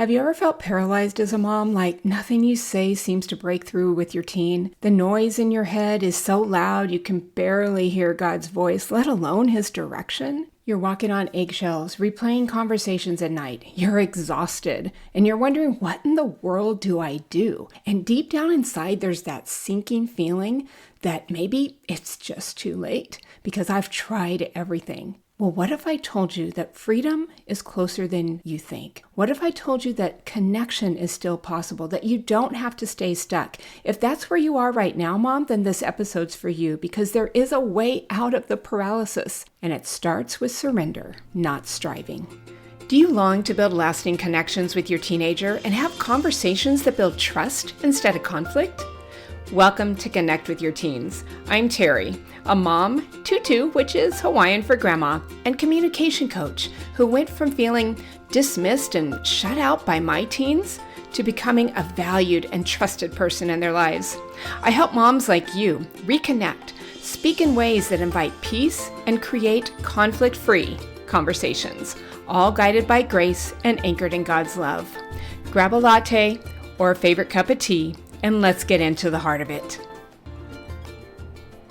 Have you ever felt paralyzed as a mom, like nothing you say seems to break through with your teen? The noise in your head is so loud you can barely hear God's voice, let alone His direction? You're walking on eggshells, replaying conversations at night. You're exhausted, and you're wondering, what in the world do I do? And deep down inside, there's that sinking feeling that maybe it's just too late because I've tried everything. Well, what if I told you that freedom is closer than you think? What if I told you that connection is still possible, that you don't have to stay stuck? If that's where you are right now, Mom, then this episode's for you because there is a way out of the paralysis, and it starts with surrender, not striving. Do you long to build lasting connections with your teenager and have conversations that build trust instead of conflict? Welcome to Connect with Your Teens. I'm Terry, a mom, tutu, which is Hawaiian for grandma, and communication coach who went from feeling dismissed and shut out by my teens to becoming a valued and trusted person in their lives. I help moms like you reconnect, speak in ways that invite peace, and create conflict-free conversations, all guided by grace and anchored in God's love. Grab a latte or a favorite cup of tea, and let's get into the heart of it.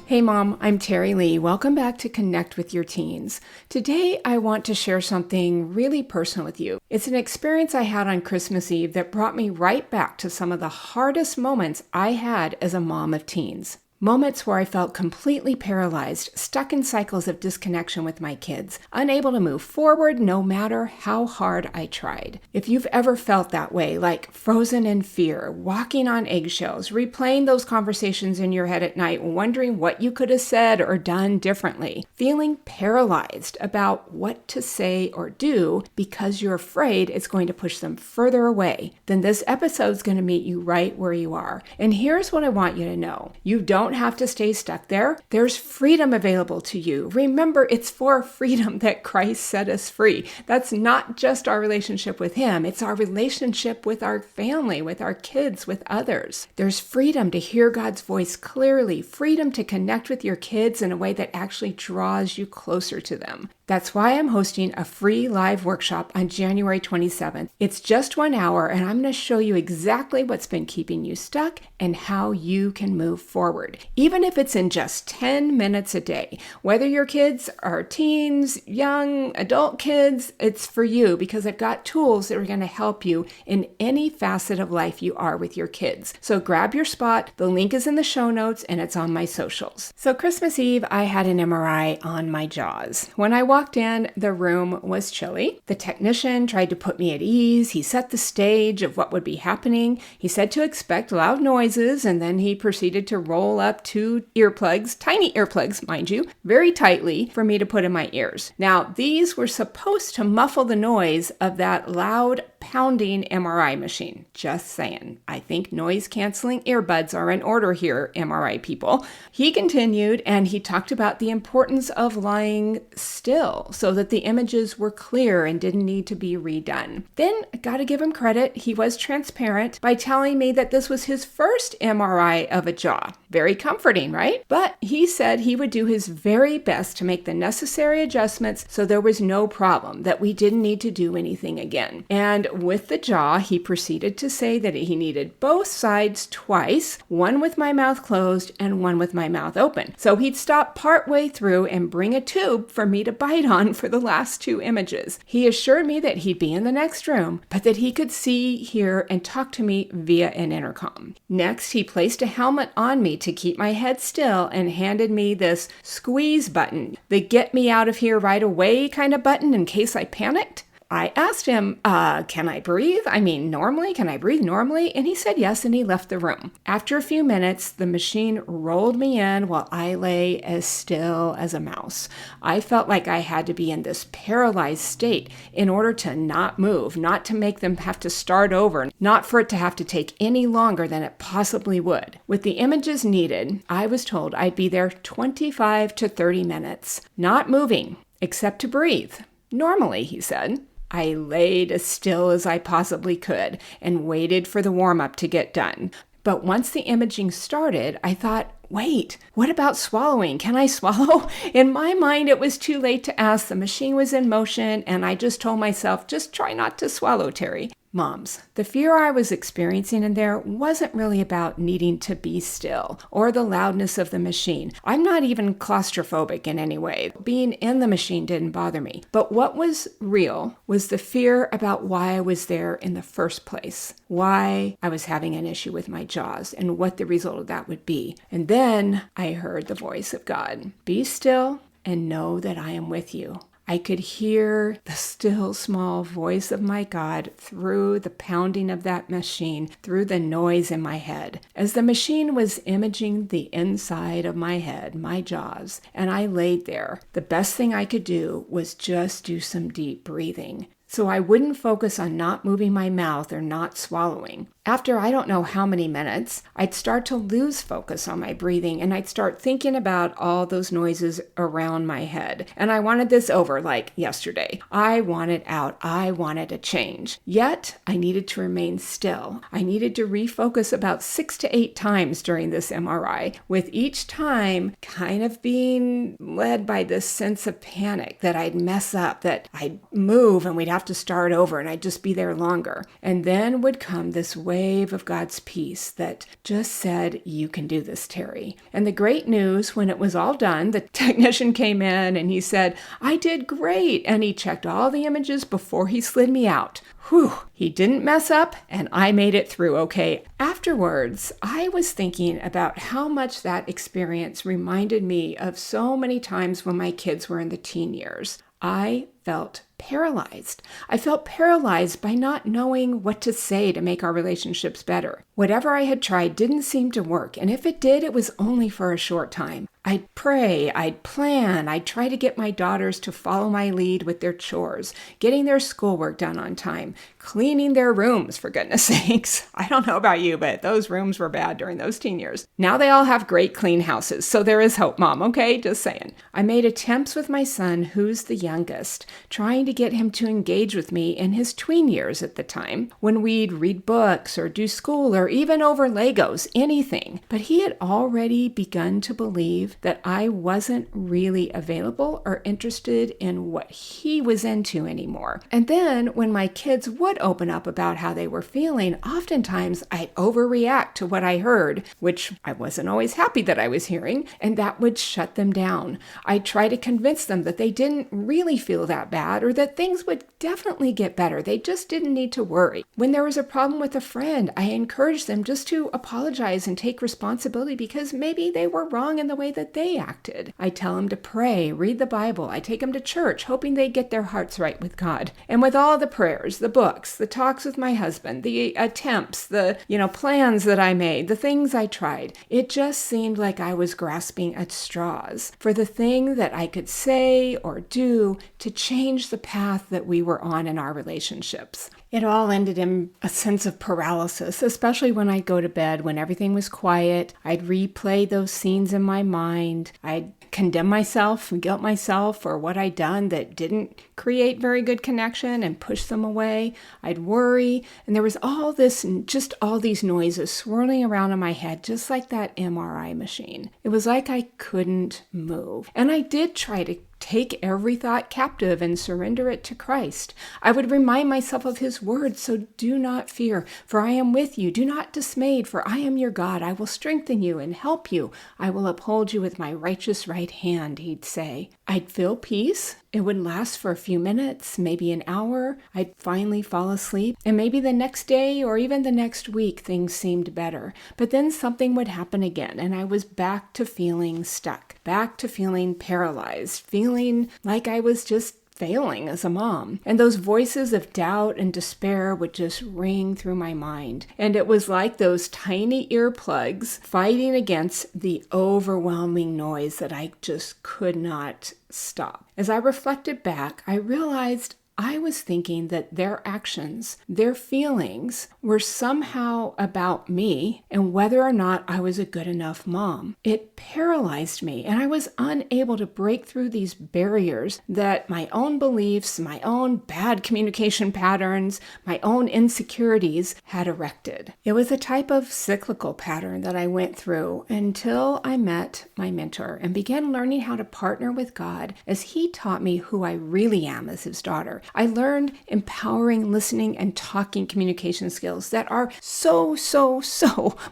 Hey Mom, I'm Terry Lee. Welcome back to Connect with Your Teens. Today I want to share something really personal with you. It's an experience I had on Christmas Eve that brought me right back to some of the hardest moments I had as a mom of teens. Moments where I felt completely paralyzed, stuck in cycles of disconnection with my kids, unable to move forward no matter how hard I tried. If you've ever felt that way, like frozen in fear, walking on eggshells, replaying those conversations in your head at night, wondering what you could have said or done differently, feeling paralyzed about what to say or do because you're afraid it's going to push them further away, then this episode's going to meet you right where you are. And here's what I want you to know. You don't have to stay stuck there. There's freedom available to you. Remember, it's for freedom that Christ set us free. That's not just our relationship with Him. It's our relationship with our family, with our kids, with others. There's freedom to hear God's voice clearly, freedom to connect with your kids in a way that actually draws you closer to them. That's why I'm hosting a free live workshop on January 27th. It's just 1 hour, and I'm going to show you exactly what's been keeping you stuck and how you can move forward, even if it's in just 10 minutes a day. Whether your kids are teens, young, adult kids, it's for you because I've got tools that are going to help you in any facet of life you are with your kids. So grab your spot. The link is in the show notes, and it's on my socials. So Christmas Eve, I had an MRI on my jaws. When I walked in, the room was chilly. The technician tried to put me at ease. He set the stage of what would be happening. He said to expect loud noises, and then he proceeded to roll up 2 earplugs, tiny earplugs, mind you, very tightly for me to put in my ears. Now, these were supposed to muffle the noise of that loud pounding MRI machine. Just saying. I think noise-canceling earbuds are in order here, MRI people. He continued, and he talked about the importance of lying still so that the images were clear and didn't need to be redone. Then, I gotta give him credit, he was transparent by telling me that this was his first MRI of a jaw. Very comforting, right? But he said he would do his very best to make the necessary adjustments so there was no problem, that we didn't need to do anything again. And with the jaw, he proceeded to say that he needed both sides twice, one with my mouth closed and one with my mouth open. So he'd stop partway through and bring a tube for me to bite on for the last 2 images. He assured me that he'd be in the next room, but that he could see, hear, and talk to me via an intercom. Next, he placed a helmet on me to keep my head still and handed me this squeeze button, the get me out of here right away kind of button in case I panicked. I asked him, can I breathe? Can I breathe normally? And he said yes, and he left the room. After a few minutes, the machine rolled me in while I lay as still as a mouse. I felt like I had to be in this paralyzed state in order to not move, not to make them have to start over, not for it to have to take any longer than it possibly would. With the images needed, I was told I'd be there 25 to 30 minutes, not moving, except to breathe. Normally, he said. I laid as still as I possibly could and waited for the warm-up to get done. But once the imaging started, I thought, wait, what about swallowing? Can I swallow? In my mind, it was too late to ask. The machine was in motion, and I just told myself, just try not to swallow, Terry. Moms, the fear I was experiencing in there wasn't really about needing to be still or the loudness of the machine. I'm not even claustrophobic in any way. Being in the machine didn't bother me. But what was real was the fear about why I was there in the first place, why I was having an issue with my jaws, and what the result of that would be. And then I heard the voice of God. Be still and know that I am with you. I could hear the still small voice of my God through the pounding of that machine, through the noise in my head. As the machine was imaging the inside of my head, my jaws, and I laid there, the best thing I could do was just do some deep breathing, so I wouldn't focus on not moving my mouth or not swallowing. After I don't know how many minutes, I'd start to lose focus on my breathing, and I'd start thinking about all those noises around my head. And I wanted this over like yesterday. I wanted out. I wanted a change. Yet, I needed to remain still. I needed to refocus about 6 to 8 times during this MRI, with each time kind of being led by this sense of panic that I'd mess up, that I'd move and we'd have to start over and I'd just be there longer. And then would come this wave of God's peace that just said, you can do this, Terry. And the great news, when it was all done, the technician came in and he said, I did great. And he checked all the images before he slid me out. Whew, he didn't mess up and I made it through okay. Afterwards, I was thinking about how much that experience reminded me of so many times when my kids were in the teen years. I felt paralyzed. I felt paralyzed by not knowing what to say to make our relationships better. Whatever I had tried didn't seem to work, and if it did, it was only for a short time. I'd pray, I'd plan, I'd try to get my daughters to follow my lead with their chores, getting their schoolwork done on time, cleaning their rooms, for goodness sakes. I don't know about you, but those rooms were bad during those teen years. Now they all have great clean houses, so there is hope, Mom, okay? Just saying. I made attempts with my son, who's the youngest, trying to get him to engage with me in his tween years at the time, when we'd read books or do school or even over Legos, anything. But he had already begun to believe that I wasn't really available or interested in what he was into anymore. And then when my kids would open up about how they were feeling, oftentimes I'd overreact to what I heard, which I wasn't always happy that I was hearing, and that would shut them down. I'd try to convince them that they didn't really feel that bad or that things would definitely get better. They just didn't need to worry. When there was a problem with a friend, I encouraged them just to apologize and take responsibility because maybe they were wrong in the way that they acted. I tell them to pray, read the Bible. I take them to church, hoping they get their hearts right with God. And with all the prayers, the books, the talks with my husband, the attempts, the plans that I made, the things I tried, it just seemed like I was grasping at straws for the thing that I could say or do to change the path that we were on in our relationships. It all ended in a sense of paralysis, especially when I'd go to bed, when everything was quiet. I'd replay those scenes in my mind. I'd condemn myself and guilt myself for what I'd done that didn't create very good connection and push them away. I'd worry, and there was all these noises swirling around in my head, just like that MRI machine. It was like I couldn't move. And I did try to take every thought captive and surrender it to Christ. I would remind myself of his words, so do not fear, for I am with you. Do not dismayed, for I am your God. I will strengthen you and help you. I will uphold you with my righteous right hand, he'd say. I'd feel peace. It would last for a few minutes, maybe an hour. I'd finally fall asleep, and maybe the next day or even the next week things seemed better. But then something would happen again, and I was back to feeling stuck, back to feeling paralyzed, feeling like I was just failing as a mom. And those voices of doubt and despair would just ring through my mind. And it was like those tiny earplugs fighting against the overwhelming noise that I just could not stop. As I reflected back, I realized I was thinking that their actions, their feelings, were somehow about me and whether or not I was a good enough mom. It paralyzed me, and I was unable to break through these barriers that my own beliefs, my own bad communication patterns, my own insecurities had erected. It was a type of cyclical pattern that I went through until I met my mentor and began learning how to partner with God as he taught me who I really am as his daughter. I learned empowering listening and talking communication skills that are so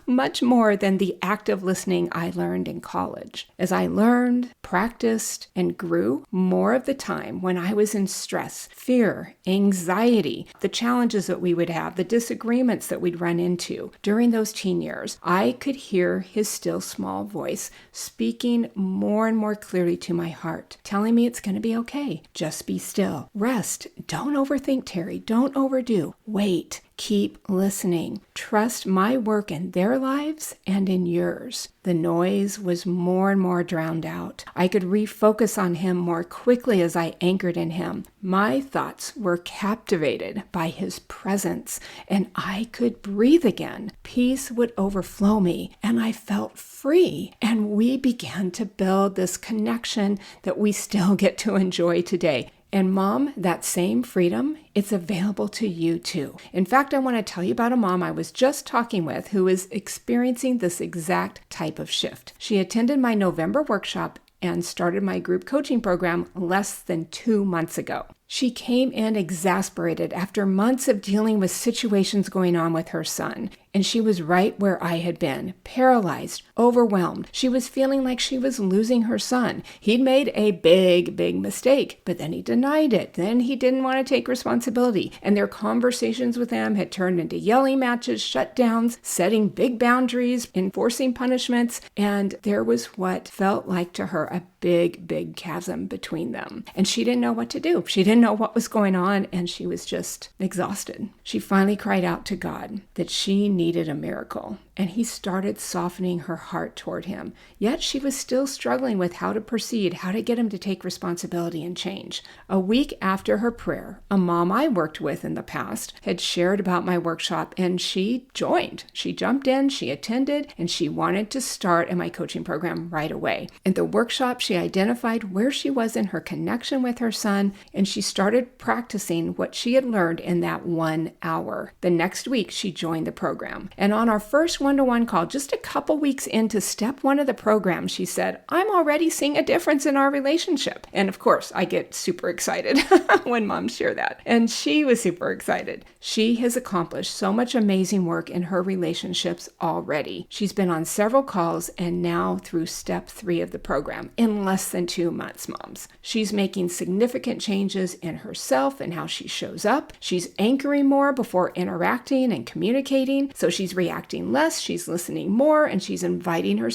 much more than the active listening I learned in college. As I learned, practiced, and grew, more of the time when I was in stress, fear, anxiety, the challenges that we would have, the disagreements that we'd run into during those teen years, I could hear his still small voice speaking more and more clearly to my heart, telling me it's going to be okay. Just be still. Rest. Don't overthink, Terry. Don't overdo. Wait. Keep listening. Trust my work in their lives and in yours. The noise was more and more drowned out. I could refocus on him more quickly as I anchored in him. My thoughts were captivated by his presence, and I could breathe again. Peace would overflow me, and I felt free. And we began to build this connection that we still get to enjoy today. And Mom, that same freedom, it's available to you too. In fact, I want to tell you about a mom I was just talking with who is experiencing this exact type of shift. She attended my November workshop and started my group coaching program less than 2 months ago. She came in exasperated after months of dealing with situations going on with her son. And she was right where I had been, paralyzed, overwhelmed. She was feeling like she was losing her son. He'd made a big mistake, but then he denied it. Then he didn't want to take responsibility. And their conversations with him had turned into yelling matches, shutdowns, setting big boundaries, enforcing punishments. And there was what felt like to her a big chasm between them. And she didn't know what to do. She didn't know what was going on, and she was just exhausted. She finally cried out to God that she needed a miracle, and he started softening her heart toward him. Yet she was still struggling with how to proceed, how to get him to take responsibility and change. A week after her prayer, a mom I worked with in the past had shared about my workshop, and she joined. She jumped in, she attended, and she wanted to start in my coaching program right away. In the workshop, she identified where she was in her connection with her son, and she started practicing what she had learned in that 1 hour. The next week, she joined the program. And on our first one-to-one call, just a couple weeks into step 1 of the program, she said, "I'm already seeing a difference in our relationship." And of course, I get super excited when moms share that. And she was super excited. She has accomplished so much amazing work in her relationships already. She's been on several calls and now through step 3 of the program in less than 2 months, moms. She's making significant changes in herself and how she shows up. She's anchoring more before interacting and communicating. So she's reacting less, she's listening more, and she's inviting her